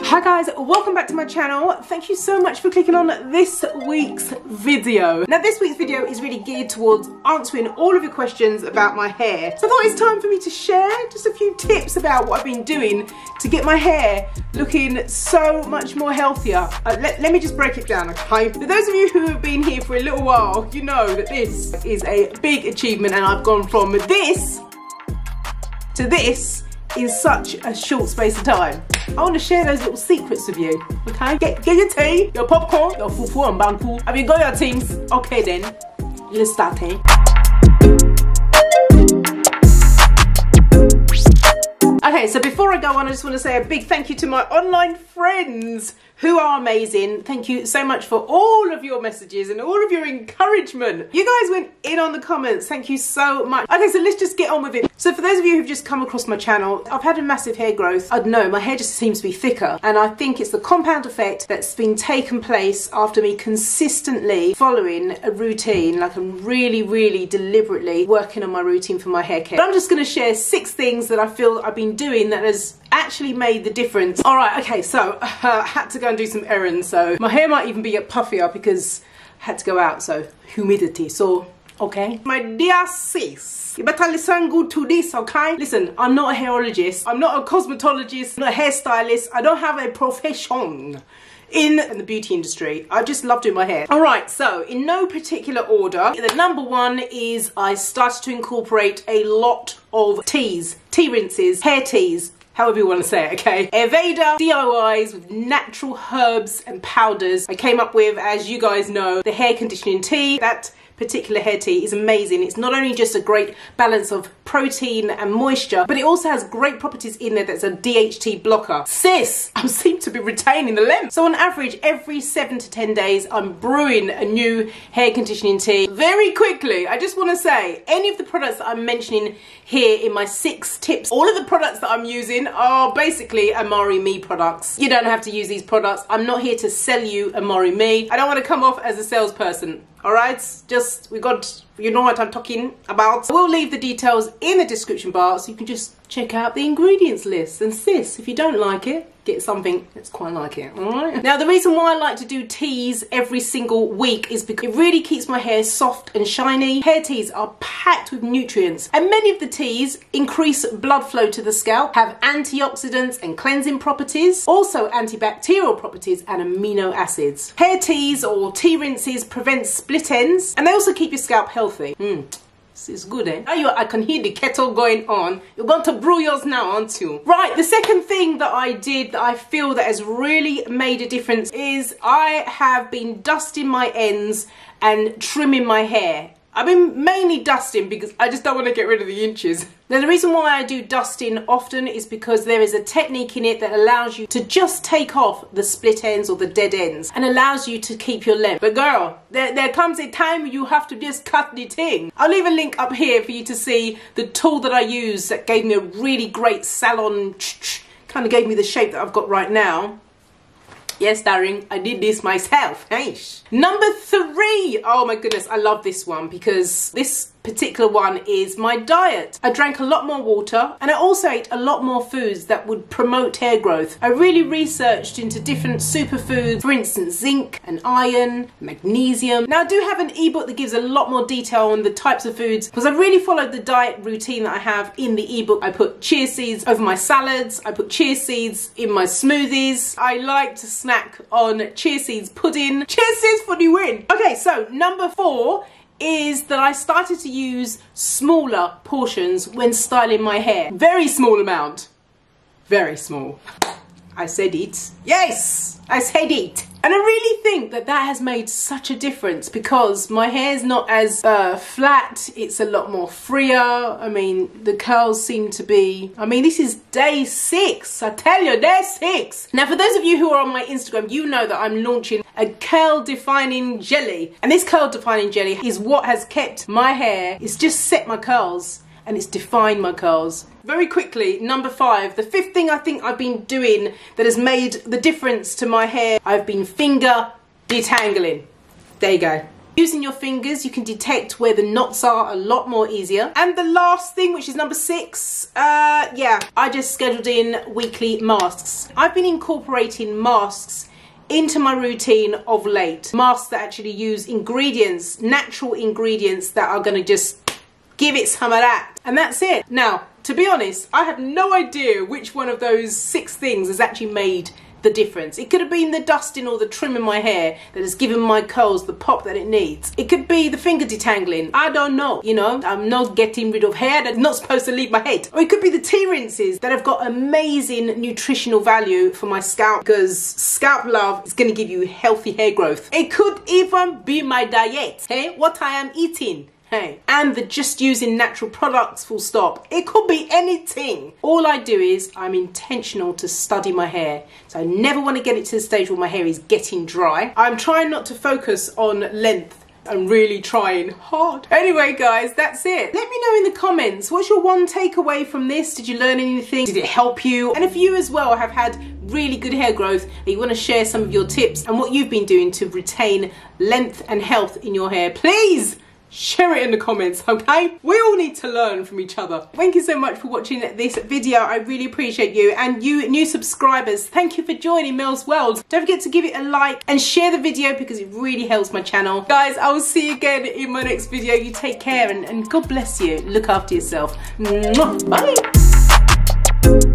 Hi guys, welcome back to my channel. Thank you so much for clicking on this week's video. Now this week's video is really geared towards answering all of your questions about my hair. So I thought it's time for me to share just a few tips about what I've been doing to get my hair looking so much more healthier. Let me just break it down, okay? For those of you who have been here for a little while, you know that this is a big achievement and I've gone from this to this in such a short space of time. I want to share those little secrets with you, okay? Get your tea, your popcorn, your fufu and banku. Have you got your things? Okay then, let's start, eh? Okay, so before I go on, I just want to say a big thank you to my online friends who are amazing. Thank you so much for all of your messages and all of your encouragement. You guys went in on the comments. Thank you so much. Okay, so let's just get on with it. So for those of you who've just come across my channel, I've had a massive hair growth. I don't know, my hair just seems to be thicker. And I think it's the compound effect that's been taken place after me consistently following a routine. Like I'm really deliberately working on my routine for my hair care. But I'm just gonna share 6 things that I feel I've been doing that has actually made the difference. All right, okay, so I had to go and do some errands, so my hair might even be puffier because I had to go out, so humidity, so okay. My dear sis, you better listen good to this, okay? Listen, I'm not a hairologist, I'm not a cosmetologist, I'm not a hairstylist, I don't have a profession in the beauty industry. I just love doing my hair. All right, so in no particular order, the number 1 is I started to incorporate a lot of teas, tea rinses, hair teas, however you want to say it, okay? Ayurveda DIYs with natural herbs and powders. I came up with, as you guys know, the hair conditioning tea. That particular hair tea is amazing. It's not only just a great balance of protein and moisture, but it also has great properties in there that's a DHT blocker. Sis, I seem to be retaining the length. So on average, every 7 to 10 days, I'm brewing a new hair conditioning tea. Very quickly, I just want to say, any of the products that I'm mentioning here in my 6 tips, all of the products that I'm using are basically Amaré-Me products. You don't have to use these products. I'm not here to sell you Amaré-Me. I don't want to come off as a salesperson. Alright, just, you know what I'm talking about. We'll leave the details in the description bar so you can just check out the ingredients list. And sis, if you don't like it, get something that's quite like it, alright? Now the reason why I like to do teas every single week is because it really keeps my hair soft and shiny. Hair teas are packed with nutrients and many of the teas increase blood flow to the scalp, have antioxidants and cleansing properties, also antibacterial properties and amino acids. Hair teas or tea rinses prevent split ends and they also keep your scalp healthy. This is good, eh? Now I can hear the kettle going on. You're going to brew yours now, aren't you? Right, the second thing that I did that I feel that has really made a difference is I have been dusting my ends and trimming my hair. I've been mainly dusting because I just don't want to get rid of the inches. Now the reason why I do dusting often is because there is a technique in it that allows you to just take off the split ends or the dead ends and allows you to keep your length. But girl, there comes a time you have to just cut the thing. I'll leave a link up here for you to see the tool that I use that gave me a really great salon, kind of gave me the shape that I've got right now. Yes, darling, I did this myself. Hey. Number 3. Oh my goodness, I love this one because this particular one is my diet. I drank a lot more water and I also ate a lot more foods that would promote hair growth. I really researched into different superfoods, for instance, zinc and iron, magnesium. Now I do have an ebook that gives a lot more detail on the types of foods because I really followed the diet routine that I have in the ebook. I put chia seeds over my salads. I put chia seeds in my smoothies. I like to snack on chia seeds pudding. Chia seeds for the win. Okay, so number 4 is that I started to use smaller portions when styling my hair. Very small amount. Very small. I said it. Yes, I said it. And I really think that that has made such a difference because my hair is not as flat, it's a lot more freer. I mean, the curls seem to be, I mean, this is day 6, I tell you, day 6. Now, for those of you who are on my Instagram, you know that I'm launching a curl defining jelly. And this curl defining jelly is what has kept my hair, it's just set my curls and it's defined my curls. Very quickly, number 5, the 5th thing I think I've been doing that has made the difference to my hair, I've been finger detangling. There you go. Using your fingers, you can detect where the knots are a lot more easier. And the last thing, which is number 6, yeah, I just scheduled in weekly masks. I've been incorporating masks into my routine of late. Masks that actually use ingredients, natural ingredients that are going to just give it some of that. And that's it. Now, to be honest, I have no idea which one of those 6 things has actually made the difference. It could have been the dusting or the trim in my hair that has given my curls the pop that it needs. It could be the finger detangling. I don't know, you know, I'm not getting rid of hair that's not supposed to leave my head. Or it could be the tea rinses that have got amazing nutritional value for my scalp, because scalp love is going to give you healthy hair growth. It could even be my diet, hey, what I am eating. Hey, and the just using natural products, full stop. It could be anything. All I do is I'm intentional to study my hair. So I never want to get it to the stage where my hair is getting dry. I'm trying not to focus on length. I'm really trying hard. Anyway, guys, that's it. Let me know in the comments, what's your one takeaway from this? Did you learn anything? Did it help you? And if you as well have had really good hair growth and you want to share some of your tips and what you've been doing to retain length and health in your hair, please share it in the comments, okay? We all need to learn from each other. Thank you so much for watching this video. I really appreciate you. And you new subscribers, thank you for joining Mel's World. Don't forget to give it a like and share the video because it really helps my channel. Guys, I will see you again in my next video. You take care and God bless you. Look after yourself. Mwah. Bye.